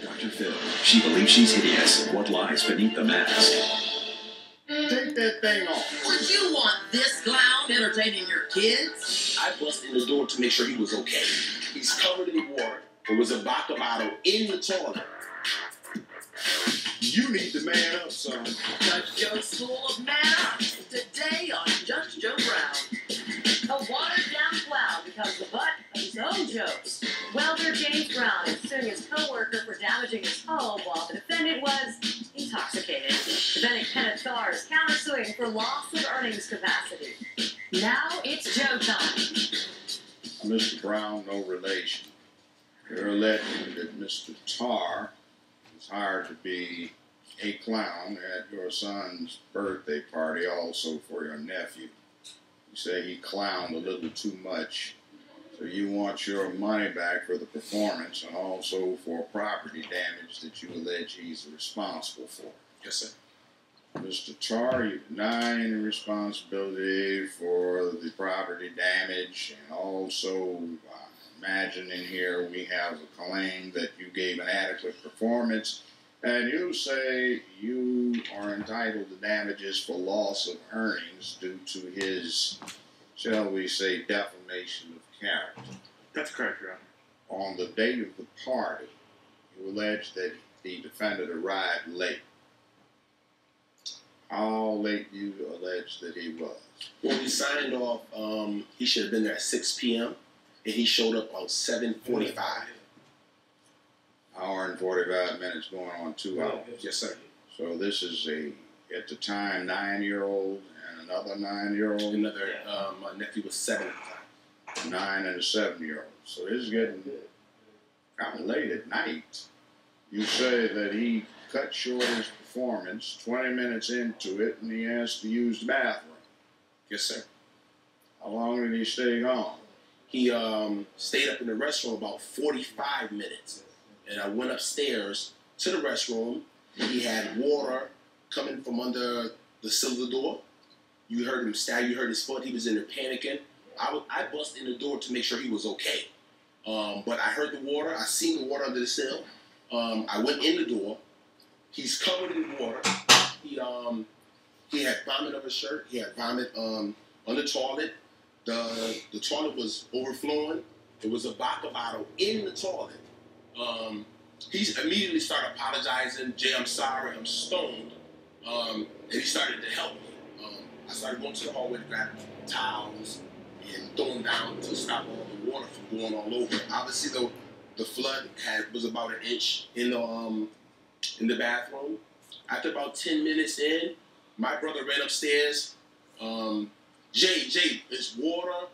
Dr. Phil. She believes she's hideous. What lies beneath the mask? Take that thing off. Would you want this clown entertaining your kids? I busted in the door to make sure he was okay. He's covered in water. There was a vodka bottle in the toilet. You need to man up, son. Judge Joe's School of Man Up. Today on Judge Joe Brown. A watered-down clown becomes the butt of his own jokes. Welder James Brown is suing his co-worker for damaging his home while the defendant was intoxicated. Defendant Kenneth Tarr is countersuing for loss of earnings capacity. Now it's Joe time. Mr. Brown, no relation. You're alleging that Mr. Tarr was hired to be a clown at your son's birthday party, also for your nephew. You say he clowned a little too much, so you want your money back for the performance and also for property damage that you allege he's responsible for. Yes, sir. Mr. Tarr, you deny any responsibility for the property damage, and also imagine in here we have a claim that you gave an adequate performance, and you say you are entitled to damages for loss of earnings due to his, shall we say, defamation of character. That's correct, Your Honor. On the date of the party, you allege that the defendant arrived late. How late do you allege that he was? When we signed off, he should have been there at 6 p.m., and he showed up about 7:45. Hour and 45 minutes going on 2 hours. Yes, sir. So this is at the time, 9-year-old and another 9-year-old. Another, my nephew was 7 at the time. 9 and a 7-year-old. So this is getting kind of late at night. You say that he cut short his performance 20 minutes into it, and he asked to use the bathroom. Yes, sir. How long did he stay gone? He stayed up in the restroom about 45 minutes. And I went upstairs to the restroom. He had water coming from under the sill of the door. You heard him stagger. You heard his foot. He was in there panicking. I busted in the door to make sure he was okay. But I heard the water. I seen the water under the sill. I went in the door. He's covered in water. He had vomit on his shirt. He had vomit on the toilet. The toilet was overflowing. There was a vodka bottle in the toilet. He immediately started apologizing. Jay, I'm sorry, I'm stoned. And he started to help me. I started going to the hallway to grab towels and throw them down to stop all the water from going all over. Obviously, the flood was about an inch in the bathroom. After about 10 minutes in, my brother ran upstairs. Jay, there's water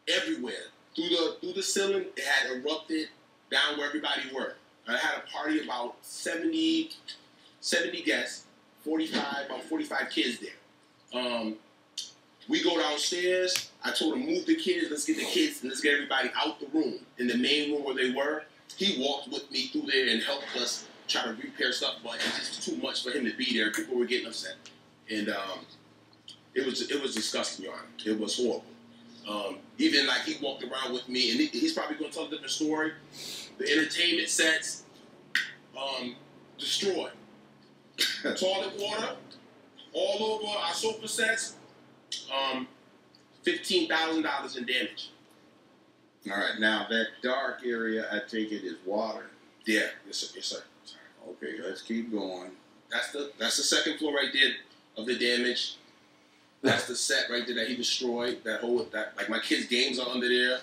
everywhere. Through the ceiling, it had erupted down where everybody were. I had a party of about 70 guests, about 45 kids there. We go downstairs. I told him, move the kids, let's get the kids, and let's get everybody out the room. In the main room where they were, he walked with me through there and helped us try to repair stuff, but it was just too much for him to be there. People were getting upset. And it was disgusting, Your Honor. It was horrible. Even like he walked around with me, and he's probably going to tell a different story. The entertainment sets destroyed. Toilet water all over our sofa sets. $15,000 in damage. All right. Now, that dark area, I take it, is water. Yeah. Yes, sir. Yes, sir. Okay, let's keep going. That's the second floor right there of the damage. That's the set right there that he destroyed. That like my kids' games are under there,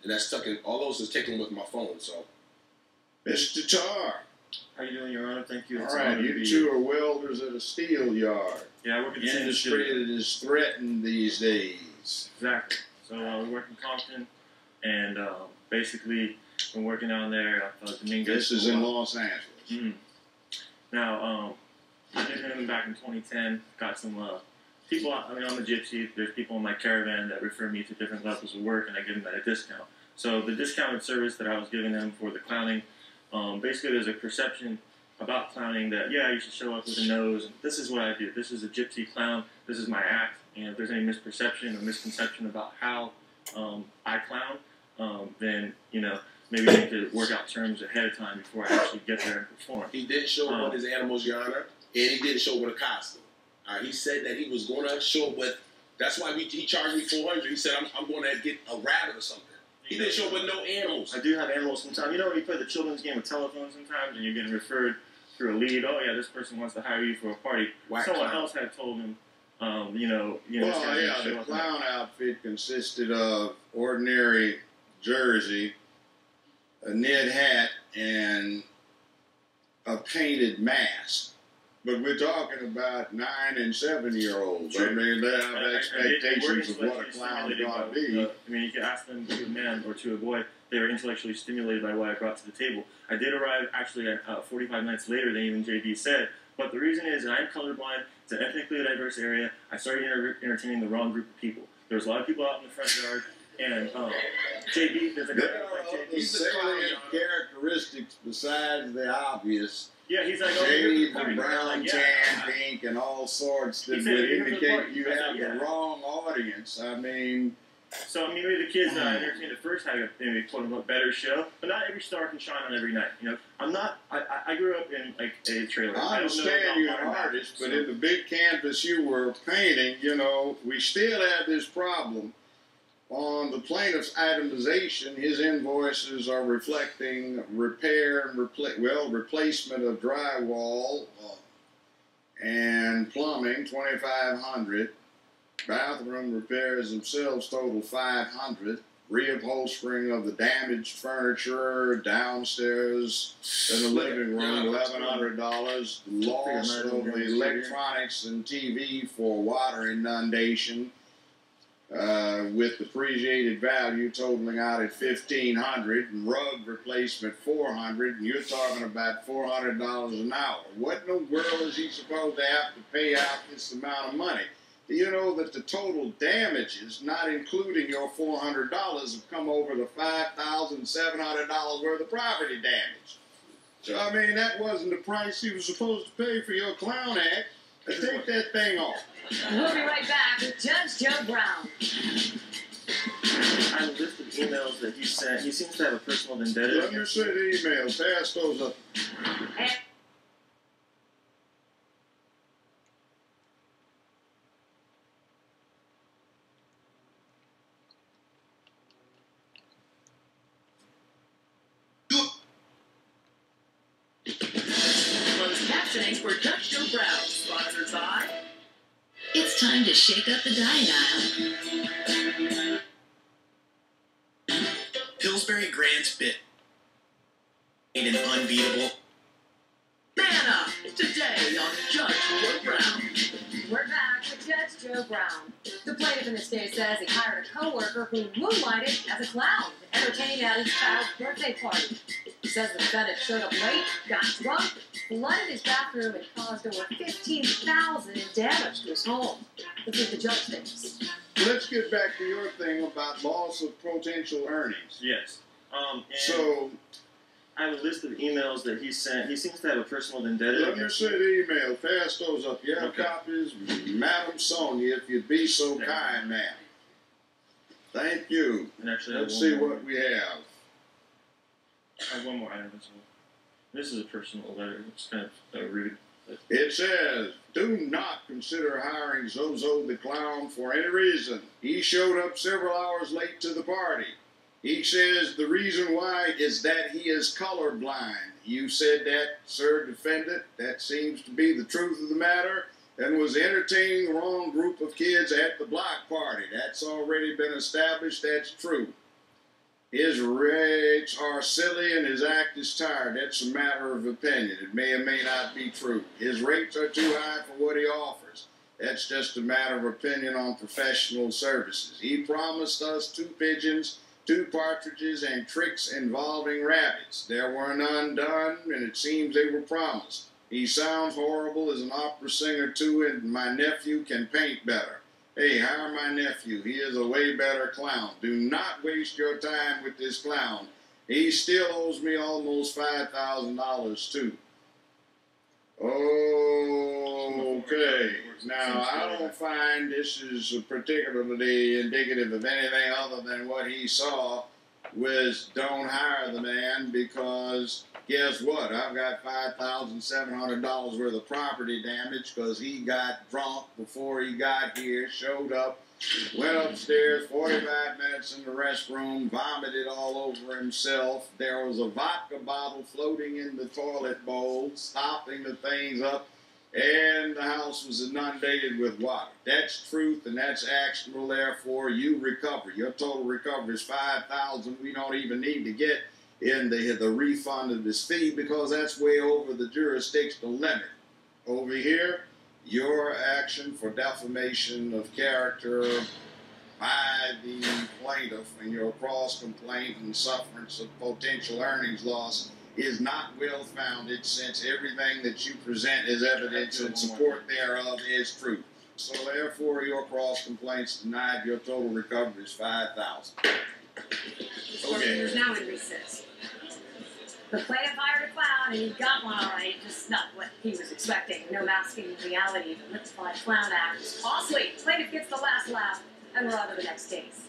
and that's tucking. All those is taken with my phone. So, Mr. Tarr. How you doing, Your Honor? Thank you. All right, you two are welders at a steel yard. Yeah, I work in the industry that is threatened these days. Exactly. So we work in Compton, and basically been working down there. This is in Los Angeles. Mm-hmm. Now, I did him back in 2010. Got some people. I mean, I'm a gypsy. There's people in my caravan that refer me to different levels of work, and I give them at a discount. So the discounted service that I was giving them for the clowning, basically there's a perception about clowning that, yeah, you should show up with a nose. And this is what I do. This is a gypsy clown. This is my act. And if there's any misperception or misconception about how I clown, then, you know, maybe they could work out terms ahead of time before I actually get there and perform. He didn't show up with his animals, Your Honor, and he didn't show up with a costume. He said that he was going to show up with. That's why he charged me $400. He said I'm going to get a rabbit or something. He didn't show up with no animals. I do have animals sometimes. You know when you play the children's game of telephone sometimes, and you're getting referred through a lead. Oh yeah, this person wants to hire you for a party. Someone else had told him. Well, yeah, the clown outfit consisted of ordinary jersey, a knit hat, and a painted mask. But we're talking about 9 and 7-year-olds. I mean, they have expectations of what a clown is going to be. I mean, you can ask them to a man or to a boy. They were intellectually stimulated by what I brought to the table. I did arrive actually at 45 minutes later than even JB said. But the reason is that I'm colorblind. It's an ethnically diverse area. I started entertaining the wrong group of people. There was a lot of people out in the front yard. And JB, there's a guy like JB. Salient characteristics besides the obvious. Yeah, he's like, shades of brown, tan, pink, and all sorts that would indicate you have the wrong audience. I mean... So, maybe the kids that I entertained at first had a maybe quote-unquote better show, but not every star can shine on every night. You know, I'm not... I grew up in, like, a trailer. I understand you're an artist, but in the big canvas you were painting, you know, we still have this problem. On the plaintiff's itemization, his invoices are reflecting repair and replacement of drywall and plumbing, $2,500. Bathroom repairs themselves total $500. Reupholstering of the damaged furniture downstairs in the living room, $1,100. Loss of the electronics and TV for water inundation. With depreciated value totaling out at $1,500, and rug replacement $400, and you're talking about $400 an hour. What in the world is he supposed to have to pay out this amount of money? Do you know that the total damages, not including your $400, have come over the $5,700 worth of property damage? So, I mean, that wasn't the price he was supposed to pay for your clown act. Take that thing off. We'll be right back with Judge Joe Brown. I listed emails that he sent. He seems to have a personal vendetta. Let me see the emails. Pass those up. Closed captioning for Judge Joe Brown, sponsored by... It's time to shake up the diet aisle. Pillsbury Grand's bit made an unbeatable. Man Up, today on Judge Joe Brown. We're back with Judge Joe Brown. The plaintiff in this case says he hired a co-worker who moonlighted as a clown to entertain at his child's birthday party. He says the defendant showed up late, got drunk, flooded his bathroom, and caused over $15,000 in damage to his home. Let's see what the judge thinks. Let's get back to your thing about loss of potential earnings. Yes. So, I have a list of emails that he sent. He seems to have a personal vendetta. let me see the email. Pass those up. You have copies? Madam Sonia, if you'd be so kind, ma'am. Thank you. And actually, let's see what we have. I have one more item. This is a personal letter. It's kind of rude. It says, do not consider hiring ZoZo the Clown for any reason. He showed up several hours late to the party. He says the reason why is that he is colorblind. You said that, sir defendant. That seems to be the truth of the matter, and was entertaining the wrong group of kids at the block party. That's already been established. That's true. His rates are silly and his act is tired. That's a matter of opinion. It may or may not be true. His rates are too high for what he offers. That's just a matter of opinion on professional services. He promised us 2 pigeons, 2 partridges, and tricks involving rabbits. There were none done, and it seems they were promised. He sounds horrible as an opera singer, too, and my nephew can paint better. Hey, hire my nephew. He is a way better clown. Do not waste your time with this clown. He still owes me almost $5,000, too. Okay. Now, I don't find this is particularly indicative of anything other than what he saw was don't hire the man because guess what? I've got $5,700 worth of property damage because he got drunk before he got here, showed up, went upstairs, 45 minutes in the restroom, vomited all over himself. There was a vodka bottle floating in the toilet bowl, stopping the things up, and the house was inundated with water. That's truth, and that's actionable. Therefore, you recover. Your total recovery is $5,000. We don't even need to get in the refund of this fee because that's way over the jurisdictional limit. Over here, your action for defamation of character by the plaintiff and your cross-complaint and sufferance of potential earnings loss is not well-founded since everything that you present as evidence and support thereof is true. So therefore, your cross-complaint's denied. Your total recovery is $5,000. This court is now in recess. The plaintiff hired a clown, and he got one all right, just not what he was expecting. No masking reality, but lip-slide clown act is costly. Plaintiff gets the last laugh, and we're on to the next case.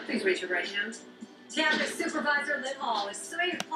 Please raise your right hand. Campus Supervisor Lynn Hall is suing